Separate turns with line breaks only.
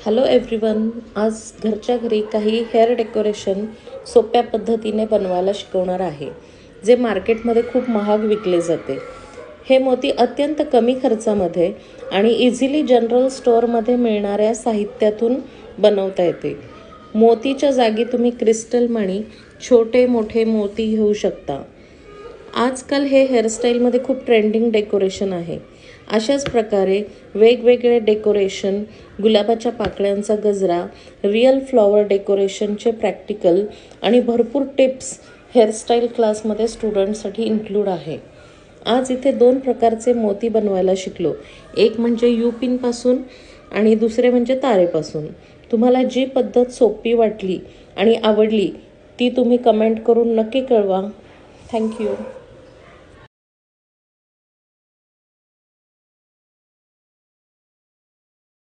Hello everyone. आज घरच्या घरी काही हेअर डेकोरेशन सोप्या पद्धतीने बनवायला शिकवणार आहे, जे मार्केटमध्ये खूप महाग विकले जाते. हे मोती अत्यंत कमी खर्चामध्ये आणि इझिली जनरल स्टोअरमध्ये मिळणाऱ्या साहित्यातून बनवता येते. मोतीच्या जागी तुम्ही क्रिस्टल मणी, छोटे मोठे मोती घेऊ शकता. आजकाल हे हेअरस्टाईलमध्ये खूप ट्रेंडिंग डेकोरेशन आहे. अशाच प्रकारे वेगवेगळे डेकोरेशन, गुलाबाच्या पाकळ्यांचा गजरा, रिअल फ्लॉवर डेकोरेशनचे प्रॅक्टिकल आणि भरपूर टिप्स हेअरस्टाईल क्लासमध्ये स्टुडंटसाठी इन्क्लूड आहे. आज इथे 2 प्रकारचे मोती बनवायला शिकलो. एक म्हणजे पिनपासून आणि दुसरे म्हणजे तारेपासून. तुम्हाला जी पद्धत सोपी वाटली आणि आवडली ती तुम्ही कमेंट करून नक्की कळवा. थँक्यू.